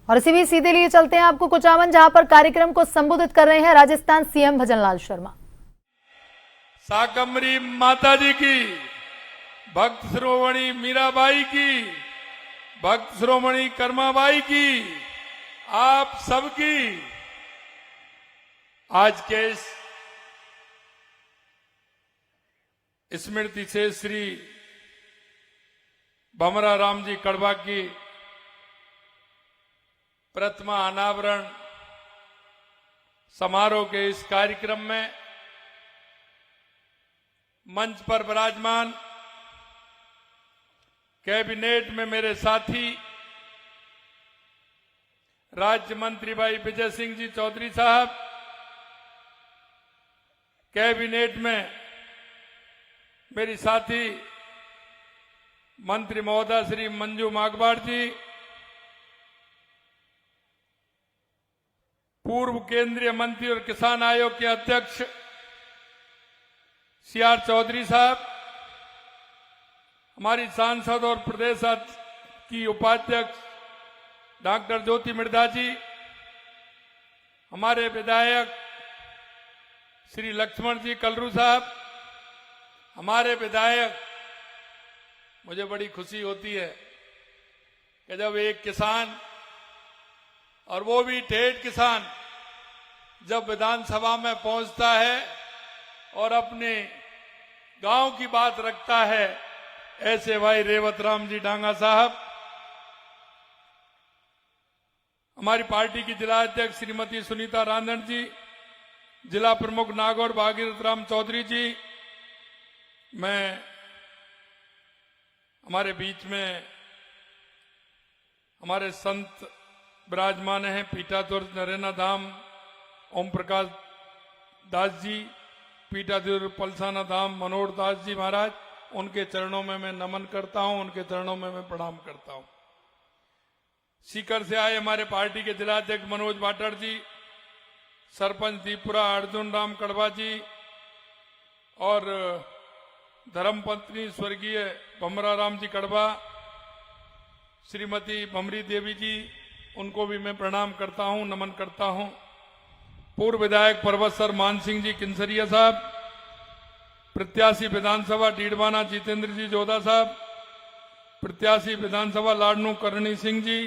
और इसी भी सीधे लिए चलते हैं आपको कुचामन, जहां पर कार्यक्रम को संबोधित कर रहे हैं राजस्थान सीएम भजनलाल शर्मा। साकम्बरी माता जी की, भक्त शिरोमणि मीराबाई की, भक्त शिरोमणि कर्माबाई की, आप सबकी आज के इस स्मृति से श्री भमरा राम जी कड़वा की प्रतिमा अनावरण समारोह के इस कार्यक्रम में मंच पर विराजमान कैबिनेट में मेरे साथी राज्य मंत्री भाई विजय सिंह जी चौधरी साहब, कैबिनेट में मेरी साथी मंत्री महोदय श्री मंजू मागवाड़ जी, पूर्व केंद्रीय मंत्री और किसान आयोग के अध्यक्ष सीआर चौधरी साहब, हमारी सांसद और प्रदेश की उपाध्यक्ष डॉक्टर ज्योति मिर्धा जी, हमारे विधायक श्री लक्ष्मण जी कलरू साहब, हमारे विधायक, मुझे बड़ी खुशी होती है कि जब एक किसान, और वो भी ठेठ किसान, जब विधानसभा में पहुंचता है और अपने गांव की बात रखता है, ऐसे भाई रेवत राम जी डांगा साहब, हमारी पार्टी की जिला अध्यक्ष श्रीमती सुनीता रांधन जी, जिला प्रमुख नागौर भागीरथ राम चौधरी जी, मैं हमारे बीच में हमारे संत विराजमान हैं, पीठाधुर नरेना धाम ओम प्रकाश दास जी, पीठाधुर पलसाना धाम मनोहर दास जी महाराज, उनके चरणों में मैं नमन करता हूं, उनके चरणों में मैं प्रणाम करता हूं। सीकर से आए हमारे पार्टी के जिलाध्यक्ष मनोज भाटड़ जी, सरपंच दीपुरा अर्जुन राम कड़वा जी और धर्मपत्नी स्वर्गीय भमरा राम जी कड़वा, श्रीमती भमरी देवी जी, उनको भी मैं प्रणाम करता हूं, नमन करता हूं। पूर्व विधायक परबतसर मान सिंह जी किंसरिया साहब, प्रत्याशी विधानसभा डीडवाना जितेंद्र जी जोधा साहब, प्रत्याशी विधानसभा लाडनू करणी सिंह जी,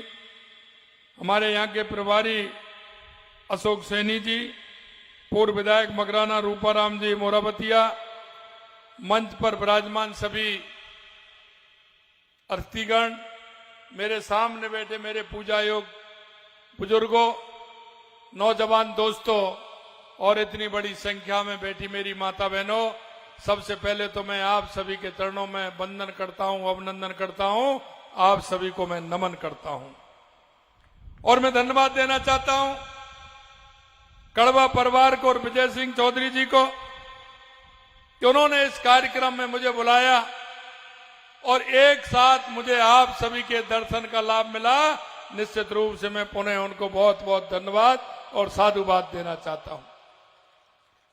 हमारे यहाँ के प्रभारी अशोक सैनी जी, पूर्व विधायक मगराना रूपाराम जी मोराबतिया, मंच पर विराजमान सभी अतिथिगण, मेरे सामने बैठे मेरे पूजा योग बुजुर्गों, नौजवान दोस्तों और इतनी बड़ी संख्या में बैठी मेरी माता बहनों, सबसे पहले तो मैं आप सभी के चरणों में वंदन करता हूं, अभिनंदन करता हूं, आप सभी को मैं नमन करता हूं। और मैं धन्यवाद देना चाहता हूं कड़वा परिवार को और विजय सिंह चौधरी जी को कि उन्होंने इस कार्यक्रम में मुझे बुलाया और एक साथ मुझे आप सभी के दर्शन का लाभ मिला। निश्चित रूप से मैं पुनः उनको बहुत बहुत धन्यवाद और साधुवाद देना चाहता हूं,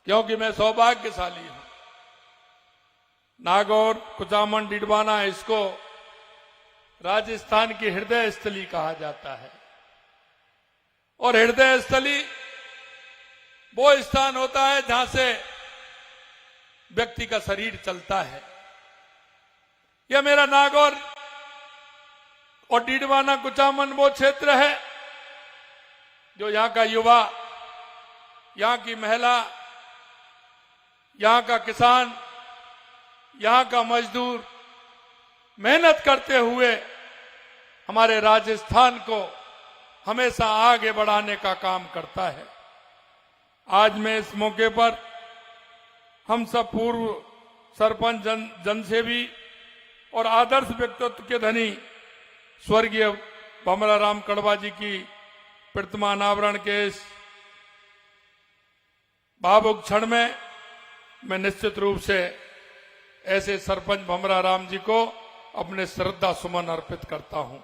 क्योंकि मैं सौभाग्यशाली हूं। नागौर, कुचामन, डीडवाना, इसको राजस्थान की हृदय स्थली कहा जाता है और हृदय स्थली वो स्थान होता है जहां से व्यक्ति का शरीर चलता है। यह मेरा नागौर और डीडवाना कुचामन वो क्षेत्र है जो यहां का युवा, यहां की महिला, यहां का किसान, यहां का मजदूर मेहनत करते हुए हमारे राजस्थान को हमेशा आगे बढ़ाने का काम करता है। आज मैं इस मौके पर हम सब पूर्व सरपंच, जनसेवी और आदर्श व्यक्तित्व के धनी स्वर्गीय भमरा राम कड़वा जी की प्रतिमा अनावरण के इस भावुक क्षण में मैं निश्चित रूप से ऐसे सरपंच भमरा राम जी को अपने श्रद्धा सुमन अर्पित करता हूं।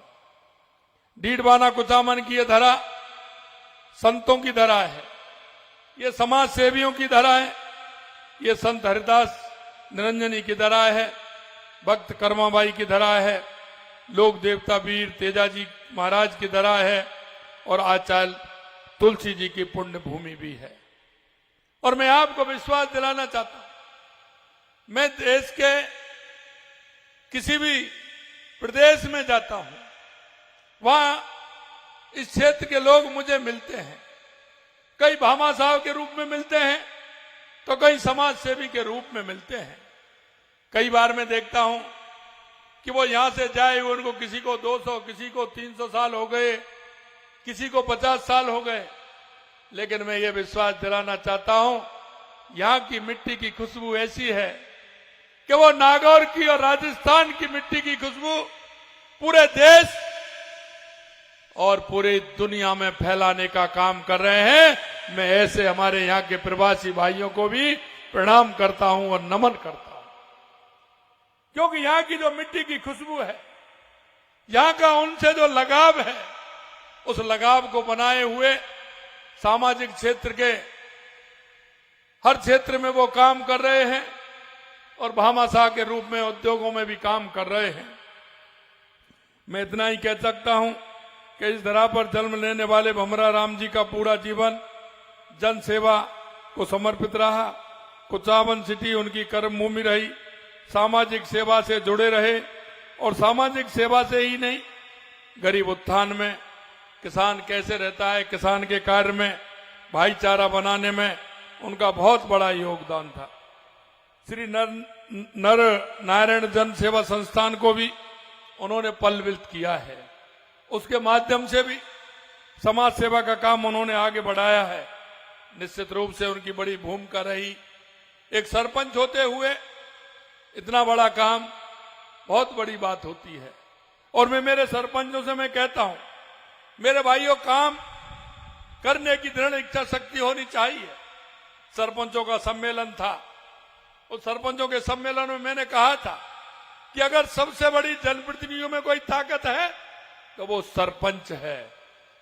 डीडवाना कुचामन की यह धरा संतों की धरा है, ये समाज सेवियों की धरा है, ये संत हरिदास निरंजनी की धरा है, भक्त कर्माबाई की धरा है, लोक देवता वीर तेजाजी महाराज की धरा है, और आचार्य तुलसी जी की पुण्य भूमि भी है। और मैं आपको विश्वास दिलाना चाहता हूं, मैं देश के किसी भी प्रदेश में जाता हूं, वहां इस क्षेत्र के लोग मुझे मिलते हैं, कई भामा साहब के रूप में मिलते हैं तो कई समाज सेवी के रूप में मिलते हैं। कई बार मैं देखता हूं कि वो यहां से जाए, उनको किसी को 200, किसी को 300 साल हो गए, किसी को 50 साल हो गए, लेकिन मैं ये विश्वास दिलाना चाहता हूं, यहां की मिट्टी की खुशबू ऐसी है कि वो नागौर की और राजस्थान की मिट्टी की खुशबू पूरे देश और पूरी दुनिया में फैलाने का काम कर रहे हैं। मैं ऐसे हमारे यहाँ के प्रवासी भाइयों को भी प्रणाम करता हूं और नमन करता हूं, क्योंकि यहाँ की जो मिट्टी की खुशबू है, यहाँ का उनसे जो लगाव है, उस लगाव को बनाए हुए सामाजिक क्षेत्र के हर क्षेत्र में वो काम कर रहे हैं और भामाशाह के रूप में उद्योगों में भी काम कर रहे हैं। मैं इतना ही कह सकता हूं कि इस धरा पर जन्म लेने वाले भमरा राम जी का पूरा जीवन जन सेवा को समर्पित रहा। कुचामन सिटी उनकी कर्म भूमि रही, सामाजिक सेवा से जुड़े रहे और सामाजिक सेवा से ही नहीं, गरीब उत्थान में, किसान कैसे रहता है, किसान के कार्य में, भाईचारा बनाने में उनका बहुत बड़ा योगदान था। श्री नर नारायण जन सेवा संस्थान को भी उन्होंने पल्लवित किया है, उसके माध्यम से भी समाज सेवा का काम उन्होंने आगे बढ़ाया है। निश्चित रूप से उनकी बड़ी भूमिका रही। एक सरपंच होते हुए इतना बड़ा काम बहुत बड़ी बात होती है। और मैं मेरे सरपंचों से मैं कहता हूं, मेरे भाइयों, काम करने की दृढ़ इच्छा शक्ति होनी चाहिए। सरपंचों का सम्मेलन था, उस सरपंचों के सम्मेलन में मैंने कहा था कि अगर सबसे बड़ी जनप्रतिनिधियों में कोई ताकत है तो वो सरपंच है।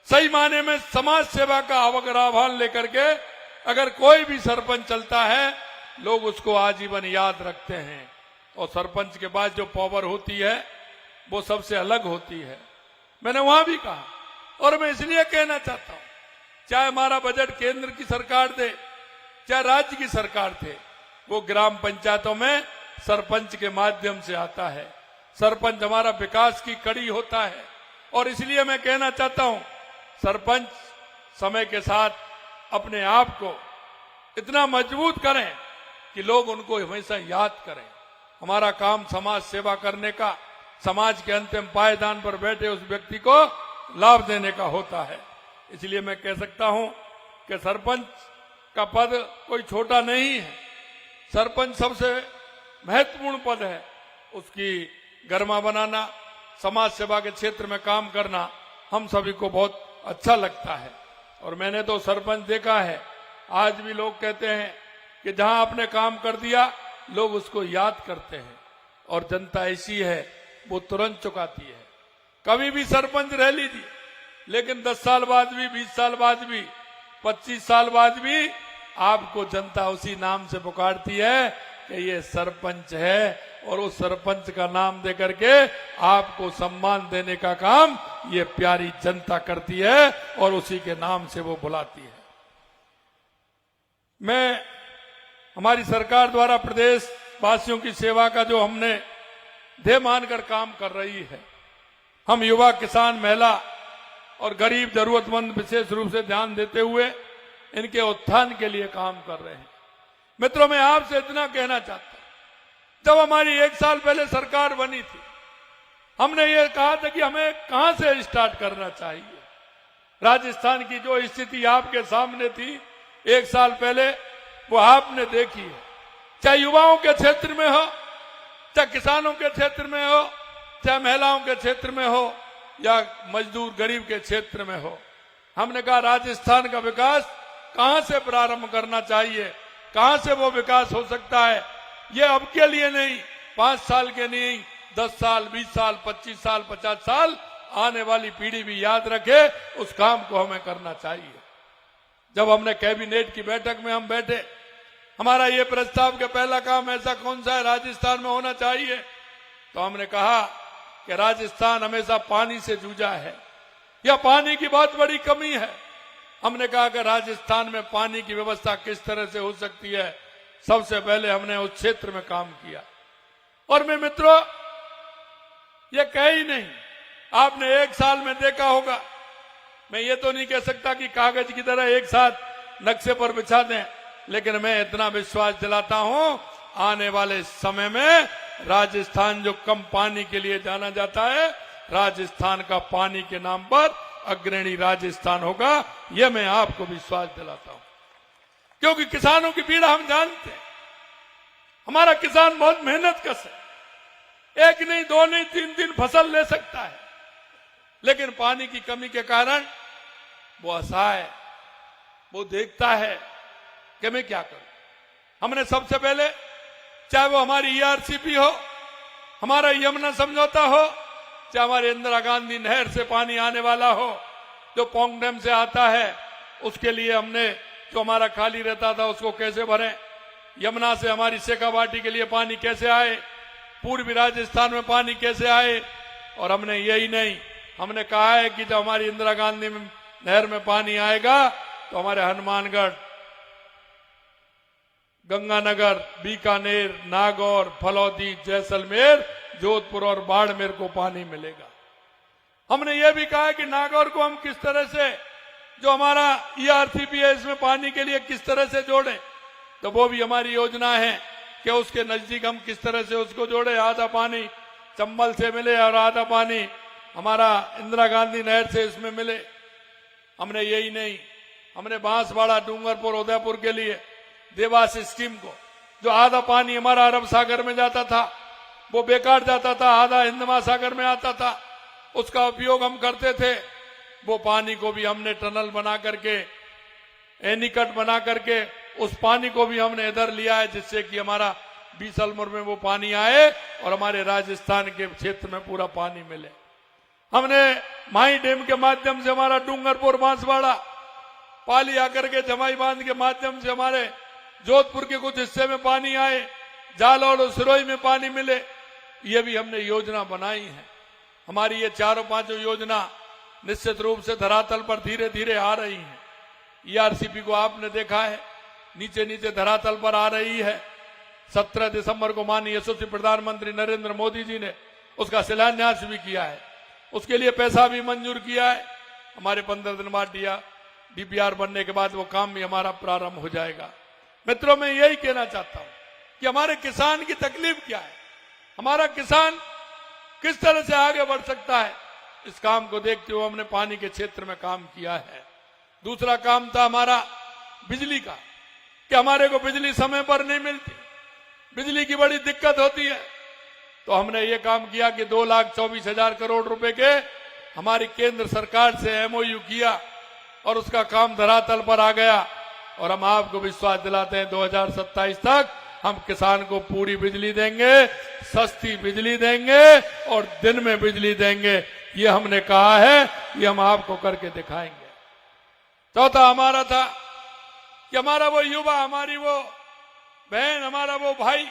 सही माने में समाज सेवा का अगर आह्वान लेकर के अगर कोई भी सरपंच चलता है, लोग उसको आजीवन याद रखते हैं। और सरपंच के बाद जो पावर होती है वो सबसे अलग होती है। मैंने वहां भी कहा, और मैं इसलिए कहना चाहता हूं, चाहे हमारा बजट केंद्र की सरकार दे, चाहे राज्य की सरकार थे, वो ग्राम पंचायतों में सरपंच के माध्यम से आता है। सरपंच हमारा विकास की कड़ी होता है। और इसलिए मैं कहना चाहता हूं, सरपंच समय के साथ अपने आप को इतना मजबूत करें कि लोग उनको हमेशा याद करें। हमारा काम समाज सेवा करने का, समाज के अंतिम पायदान पर बैठे उस व्यक्ति को लाभ देने का होता है। इसलिए मैं कह सकता हूं कि सरपंच का पद कोई छोटा नहीं है। सरपंच सबसे महत्वपूर्ण पद है। उसकी गरिमा बनाना, समाज सेवा के क्षेत्र में काम करना हम सभी को बहुत अच्छा लगता है। और मैंने तो सरपंच देखा है, आज भी लोग कहते हैं कि जहां आपने काम कर दिया लोग उसको याद करते हैं। और जनता ऐसी है, वो तुरंत चुकाती है। कभी भी सरपंच रह लीजिए, लेकिन 10 साल बाद भी, 20 साल बाद भी, 25 साल बाद भी आपको जनता उसी नाम से पुकारती है कि ये सरपंच है। और उस सरपंच का नाम देकर के आपको सम्मान देने का काम ये प्यारी जनता करती है और उसी के नाम से वो बुलाती है। मैं हमारी सरकार द्वारा प्रदेश वासियों की सेवा का जो हमने ध्येय मानकर काम कर रही है, हम युवा, किसान, महिला और गरीब जरूरतमंद विशेष रूप से ध्यान देते हुए इनके उत्थान के लिए काम कर रहे हैं। मित्रों, मैं आपसे इतना कहना चाहता हूं, जब हमारी 1 साल पहले सरकार बनी थी, हमने ये कहा था कि हमें कहां से स्टार्ट करना चाहिए। राजस्थान की जो स्थिति आपके सामने थी 1 साल पहले, वो आपने देखी है। चाहे युवाओं के क्षेत्र में हो, चाहे किसानों के क्षेत्र में हो, चाहे महिलाओं के क्षेत्र में हो, या मजदूर गरीब के क्षेत्र में हो। हमने कहा राजस्थान का विकास कहां से प्रारंभ करना चाहिए, कहां से वो विकास हो सकता है। ये अब के लिए नहीं, 5 साल के नहीं, 10 साल, 20 साल, 25 साल, 50 साल, आने वाली पीढ़ी भी याद रखे, उस काम को हमें करना चाहिए। जब हमने कैबिनेट की बैठक में हम बैठे, हमारा ये प्रस्ताव के पहला काम ऐसा कौन सा है राजस्थान में होना चाहिए, तो हमने कहा कि राजस्थान हमेशा पानी से जूझा है, या पानी की बहुत बड़ी कमी है। हमने कहा कि राजस्थान में पानी की व्यवस्था किस तरह से हो सकती है। सबसे पहले हमने उस क्षेत्र में काम किया। और मैं मित्रों ये कह ही नहीं, आपने एक साल में देखा होगा। मैं ये तो नहीं कह सकता कि कागज की तरह एक साथ नक्शे पर बिछा दें, लेकिन मैं इतना विश्वास दिलाता हूं आने वाले समय में राजस्थान जो कम पानी के लिए जाना जाता है, राजस्थान का पानी के नाम पर अग्रणी राजस्थान होगा। यह मैं आपको विश्वास दिलाता हूं, क्योंकि किसानों की पीड़ा हम जानते हैं। हमारा किसान बहुत मेहनत कश है, एक नहीं, दो नहीं, तीन दिन फसल ले सकता है, लेकिन पानी की कमी के कारण वो असहाय, वो देखता है कि मैं क्या करूं। हमने सबसे पहले, चाहे वो हमारी ईआरसीपी हो, हमारा यमुना समझौता हो, चाहे हमारे इंदिरा गांधी नहर से पानी आने वाला हो जो पोंग डैम से आता है, उसके लिए हमने जो हमारा खाली रहता था उसको कैसे भरें, यमुना से हमारी शेखावाटी के लिए पानी कैसे आए, पूर्वी राजस्थान में पानी कैसे आए। और हमने यही नहीं, हमने कहा है कि जब हमारी इंदिरा गांधी नहर में पानी आएगा तो हमारे हनुमानगढ़, गंगानगर, बीकानेर, नागौर, फलौदी, जैसलमेर, जोधपुर और बाड़मेर को पानी मिलेगा। हमने ये भी कहा है कि नागौर को हम किस तरह से, जो हमारा ईआरसीपी है, इसमें पानी के लिए किस तरह से जोड़ें, तो वो भी हमारी योजना है कि उसके नजदीक हम किस तरह से उसको जोड़े। आधा पानी चंबल से मिले और आधा पानी हमारा इंदिरा गांधी नहर से इसमें मिले। हमने यही नहीं, हमने बांसवाड़ा, डूंगरपुर, उदयपुर के लिए देवास स्कीम को, जो आधा पानी हमारा अरब सागर में जाता था वो बेकार जाता था, आधा हिंद महासागर में आता था, उसका उपयोग हम करते थे। वो पानी को भी हमने टनल बना करके, एनीकट बना करके उस पानी को भी हमने इधर लिया है, जिससे कि हमारा बीसलपुर में वो पानी आए और हमारे राजस्थान के क्षेत्र में पूरा पानी मिले। हमने माही डैम के माध्यम से हमारा डूंगरपुर, बांसवाड़ा, पाली आकर के जमाई बांध के माध्यम से हमारे जोधपुर के कुछ हिस्से में पानी आए, जालौर और सिरोही में पानी मिले। ये भी हमने योजना बनाई है। हमारी ये चारों पांचों योजना निश्चित रूप से धरातल पर धीरे धीरे आ रही है। ईआरसीपी को आपने देखा है, नीचे नीचे धरातल पर आ रही है। 17 दिसंबर को माननीय यशस्वी प्रधानमंत्री नरेंद्र मोदी जी ने उसका शिलान्यास भी किया है, उसके लिए पैसा भी मंजूर किया है। हमारे 15 दिन बाद डीपीआर बनने के बाद वो काम भी हमारा प्रारंभ हो जाएगा। मित्रों, मैं यही कहना चाहता हूं कि हमारे किसान की तकलीफ क्या है, हमारा किसान किस तरह से आगे बढ़ सकता है, इस काम को देखते हुए हमने पानी के क्षेत्र में काम किया है। दूसरा काम था हमारा बिजली का, कि हमारे को बिजली समय पर नहीं मिलती, बिजली की बड़ी दिक्कत होती है। तो हमने ये काम किया कि 2,24,000 करोड़ रुपए के हमारी केंद्र सरकार से एमओयू किया और उसका काम धरातल पर आ गया। और हम आपको विश्वास दिलाते हैं 2027 तक हम किसान को पूरी बिजली देंगे, सस्ती बिजली देंगे और दिन में बिजली देंगे। ये हमने कहा है, ये हम आपको करके दिखाएंगे। चौथा हमारा था कि हमारा वो युवा, हमारी वो बहन, हमारा वो भाई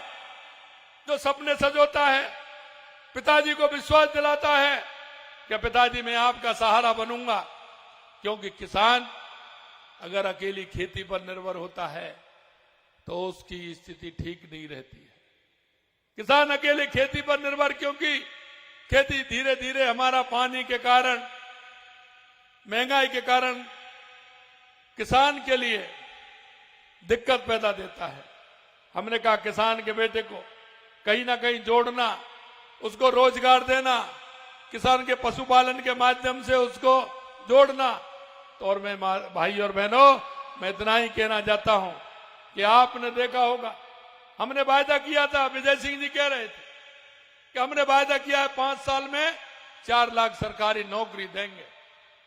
जो सपने सजोता है, पिताजी को विश्वास दिलाता है कि पिताजी मैं आपका सहारा बनूंगा। क्योंकि किसान अगर अकेली खेती पर निर्भर होता है तो उसकी स्थिति ठीक नहीं रहती है। किसान अकेले खेती पर निर्भर, क्योंकि खेती धीरे धीरे हमारा पानी के कारण, महंगाई के कारण किसान के लिए दिक्कत पैदा देता है। हमने कहा किसान के बेटे को कहीं ना कहीं जोड़ना, उसको रोजगार देना, किसान के पशुपालन के माध्यम से उसको जोड़ना। तो और मैं भाई और बहनों, मैं इतना ही कहना चाहता हूं कि आपने देखा होगा, हमने वायदा किया था, विजय सिंह जी कह रहे थे कि हमने वायदा किया है 5 साल में 4 लाख सरकारी नौकरी देंगे।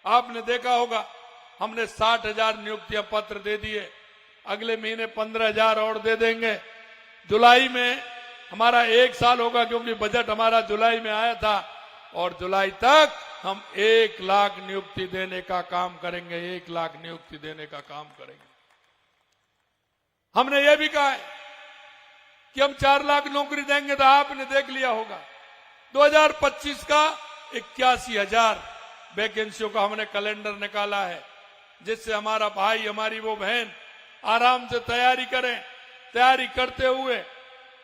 आपने देखा होगा हमने 60,000 नियुक्तियां पत्र दे दिए, अगले महीने 15,000 और दे देंगे। जुलाई में हमारा 1 साल होगा, क्योंकि बजट हमारा जुलाई में आया था, और जुलाई तक हम 1 लाख नियुक्ति देने का काम करेंगे, 1 लाख नियुक्ति देने का काम करेंगे। हमने ये भी कहा है कि हम 4 लाख नौकरी देंगे। तो आपने देख लिया होगा 2025 का 81,000 वैकेंसियों का हमने कैलेंडर निकाला है, जिससे हमारा भाई हमारी वो बहन आराम से तैयारी करें। तैयारी करते हुए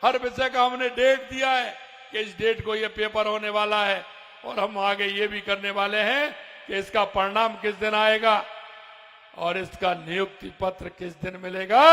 हर विषय का हमने डेट दिया है कि इस डेट को ये पेपर होने वाला है, और हम आगे ये भी करने वाले हैं कि इसका परिणाम किस दिन आएगा और इसका नियुक्ति पत्र किस दिन मिलेगा।